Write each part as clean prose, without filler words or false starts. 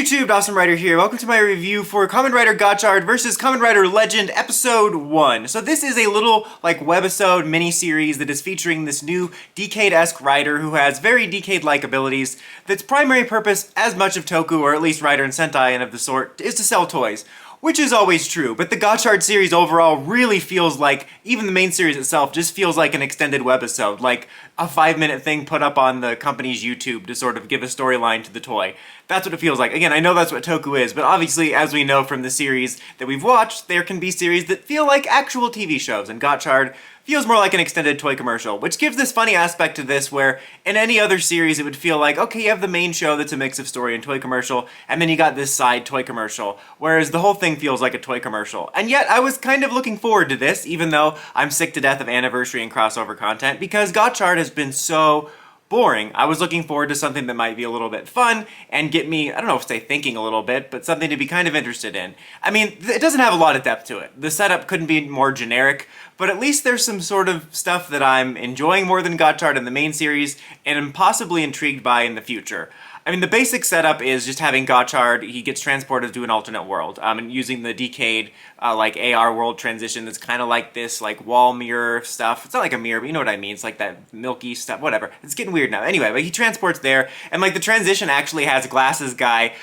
YouTube, Awesome Rider here. Welcome to my review for Kamen Rider Gotchard versus Kamen Rider Legend Episode 1. So this is a little, webisode mini-series that is featuring this new Decade-esque rider who has very Decade-like abilities. That's primary purpose, as much of Toku, or at least Rider and Sentai and of the sort, is to sell toys. Which is always true, but the Gotchard series overall really feels like, even the main series itself, just feels like an extended webisode, like a 5-minute thing put up on the company's YouTube to sort of give a storyline to the toy. That's what it feels like. Again, I know that's what Toku is, but obviously, as we know from the series that we've watched, there can be series that feel like actual TV shows, and Gotchard feels more like an extended toy commercial, which gives this funny aspect to this where in any other series it would feel like, okay, you have the main show that's a mix of story and toy commercial, and then you got this side toy commercial, whereas the whole thing feels like a toy commercial. And yet I was kind of looking forward to this, even though I'm sick to death of anniversary and crossover content, because Gotchard has been so boring. I was looking forward to something that might be a little bit fun and get me, I don't know if say thinking a little bit, but something to be kind of interested in. I mean, it doesn't have a lot of depth to it. The setup couldn't be more generic, but at least there's some sort of stuff that I'm enjoying more than Gotchard in the main series and am possibly intrigued by in the future. I mean, the basic setup is just having Gotchard, he gets transported to an alternate world, and using the Decade, AR world transition that's kind of like this, wall mirror stuff. It's not like a mirror, but you know what I mean. It's like that milky stuff, whatever. It's getting weird now. Anyway, but he transports there, and, the transition actually has Glasses Guy,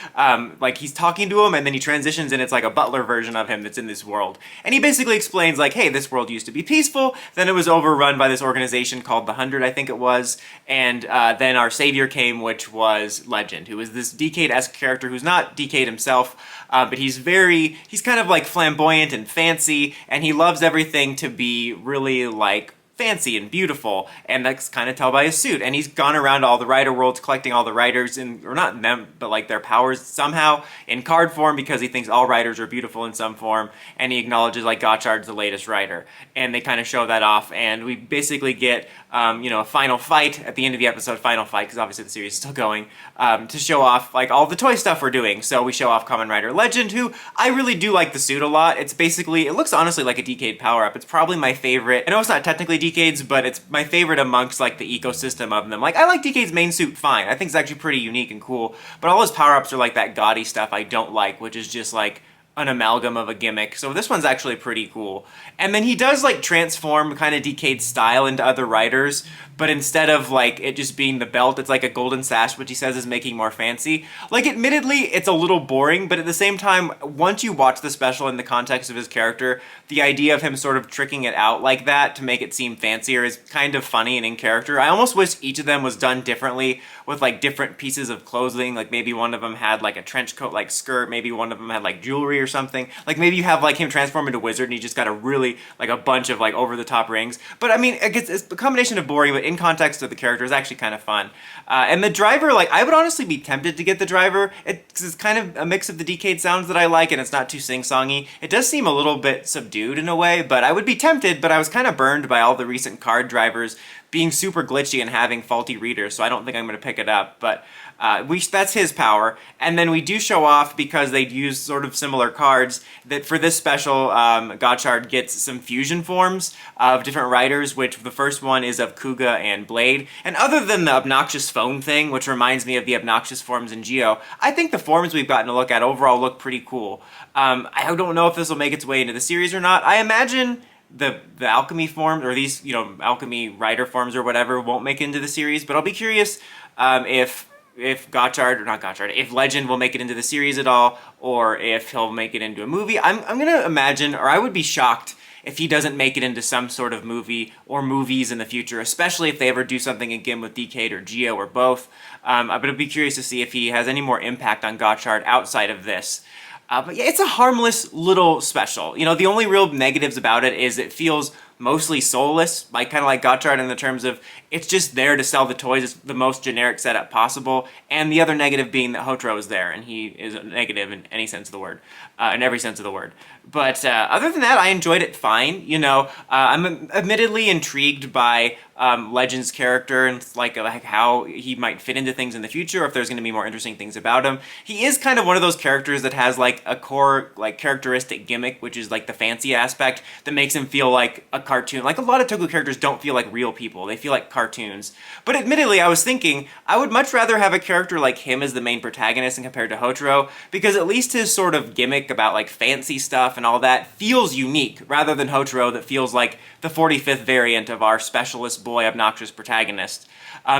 he's talking to him, and then he transitions, and it's like a butler version of him that's in this world. And he basically explains, hey, this world used to be peaceful, then it was overrun by this organization called the 100, I think it was, and then our savior came, which was Legend, who is this Decade-esque character who's not Decade himself, but he's kind of flamboyant and fancy, and he loves everything to be really fancy and beautiful, and that's kind of tell by his suit. And he's gone around all the rider worlds collecting all the riders, or not them, but their powers somehow in card form, because he thinks all riders are beautiful in some form, and he acknowledges Gotchard's the latest rider. And they kind of show that off, and we basically get a final fight at the end of the episode, because obviously the series is still going, to show off all the toy stuff we're doing. So we show off Kamen Rider Legend, who I really do like the suit a lot. It's basically, it looks honestly like a Decade power-up. It's probably my favorite. I know it's not technically Decade's, but it's my favorite amongst the ecosystem of them. I like Decade's main suit fine. I think it's actually pretty unique and cool, but all his power-ups are that gaudy stuff I don't like, which is just an amalgam of a gimmick. So this one's actually pretty cool. And then he does transform kind of Decade style into other riders, but instead of it just being the belt, it's a golden sash, which he says is making more fancy. Admittedly, it's a little boring, but at the same time, once you watch the special in the context of his character, the idea of him sort of tricking it out like that to make it seem fancier is kind of funny and in character. I almost wish each of them was done differently with different pieces of clothing. Maybe one of them had a trench coat skirt, maybe one of them had jewelry or something. Maybe you have him transform into Wizard and he just got a really a bunch of over-the-top rings. But I mean, it's a combination of boring, but in context of the character is actually kind of fun. And the driver, I would honestly be tempted to get the driver. It's kind of a mix of the Decade sounds that I like, and it's not too sing-songy. It does seem a little bit subdued in a way, but I would be tempted, but I was kind of burned by all the recent card drivers being super glitchy and having faulty readers, so I don't think I'm going to pick it up, but that's his power. And then we do show off, because they use sort of similar cards, that for this special, Gotchard gets some fusion forms of different riders, which the first one is of Kuga and Blade. And other than the obnoxious phone thing, which reminds me of the obnoxious forms in Geo, I think the forms we've gotten to look at overall look pretty cool. I don't know if this will make its way into the series or not. I imagine the alchemy forms, or these, alchemy rider forms or whatever, won't make it into the series, but I'll be curious if if Legend will make it into the series at all, or if he'll make it into a movie. I'm gonna imagine, or I would be shocked if he doesn't make it into some sort of movie or movies in the future, especially if they ever do something again with Decade or Geo or both. But I'd be curious to see if he has any more impact on Gotchard outside of this. But yeah, it's a harmless little special. The only real negatives about it is it feels mostly soulless, kind of like Gotchard in the terms of it's just there to sell the toys. It's the most generic setup possible. And the other negative being that Hotro is there, and he is a negative in any sense of the word, in every sense of the word. But other than that, I enjoyed it fine. I'm admittedly intrigued by Legend's character and how he might fit into things in the future, or if there's going to be more interesting things about him. He is kind of one of those characters that has a core characteristic gimmick, which is the fancy aspect that makes him feel like a cartoon. A lot of Toku characters don't feel like real people. They feel like cartoons. But admittedly, I was thinking, I would much rather have a character like him as the main protagonist and compared to Hotaro, because at least his sort of gimmick about like fancy stuff and all that feels unique, rather than Hotaro that feels like the 45th variant of our specialist boy obnoxious protagonist.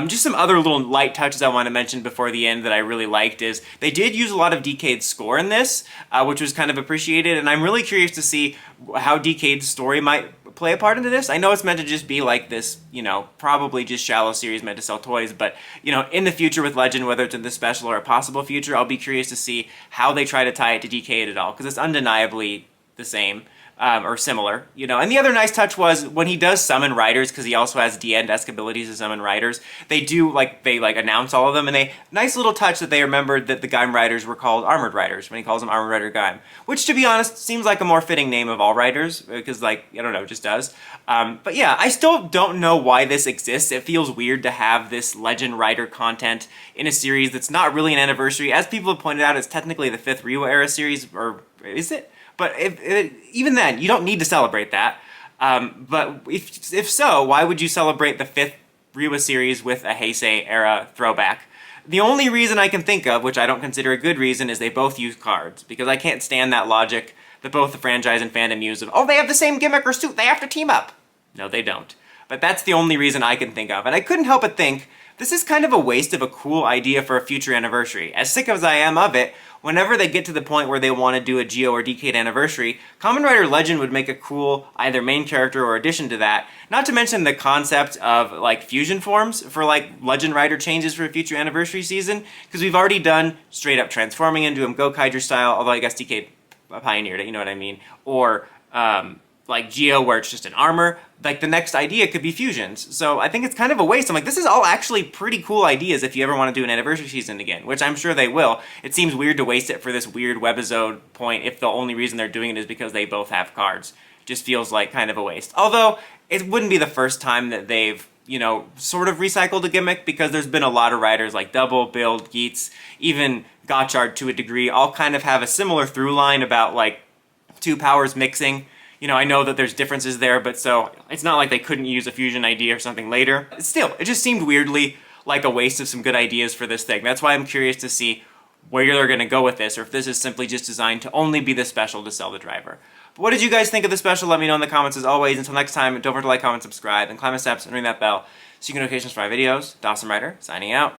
Just some other little light touches I want to mention before the end that I really liked is they did use a lot of Decade's score in this, which was kind of appreciated, and I'm really curious to see how Decade's story might play a part into this. I know it's meant to just be like this, you know, probably just shallow series meant to sell toys, but, you know, in the future with Legend, whether it's in this special or a possible future, I'll be curious to see how they try to tie it to Decade at all, because it's undeniably the same. Or similar, you know. And the other nice touch was when he does summon riders, because he also has D-End-esque abilities to summon riders, they announce all of them, and nice little touch that they remembered that the Kamen Riders were called Armored Riders when he calls them Armored Rider Gaim, which, to be honest, seems like a more fitting name of all riders, because, like, I don't know, it just does. But yeah, I still don't know why this exists. It feels weird to have this Legend Rider content in a series that's not really an anniversary. As people have pointed out, it's technically the 5th Reiwa era series, or is it? But even then, you don't need to celebrate that. But if so, why would you celebrate the 5th Reiwa series with a Heisei era throwback? The only reason I can think of, which I don't consider a good reason, is they both use cards. Because I can't stand that logic that both the franchise and fandom use of, oh, they have the same gimmick or suit, they have to team up. No, they don't. But that's the only reason I can think of. And I couldn't help but think, this is kind of a waste of a cool idea for a future anniversary. As sick as I am of it, whenever they get to the point where they want to do a Geo or Decade anniversary, Kamen Rider Legend would make a cool either main character or addition to that. Not to mention the concept of like fusion forms for like Legend Rider changes for a future anniversary season, because we've already done straight up transforming into him Gokaiger style, although I guess Decade pioneered it, you know what I mean? Or like Geo where it's just an armor. Like the next idea could be fusions. So I think it's kind of a waste. I'm like, this is all actually pretty cool ideas if you ever want to do an anniversary season again, which I'm sure they will. It seems weird to waste it for this weird webisode point if the only reason they're doing it is because they both have cards. Just feels like kind of a waste. Although, it wouldn't be the first time that they've, you know, sort of recycled a gimmick, because there's been a lot of writers like Double, Build, Geets, even Gotchard to a degree, all kind of have a similar through line about like two powers mixing. You know, I know that there's differences there, but so it's not like they couldn't use a fusion idea or something later. Still, it just seemed weirdly like a waste of some good ideas for this thing. That's why I'm curious to see where they're going to go with this, or if this is simply just designed to only be the special to sell the driver. But what did you guys think of the special? Let me know in the comments as always. Until next time, don't forget to like, comment, subscribe, and climb the steps and ring that bell so you get notifications for my videos. Dawson Rider, signing out.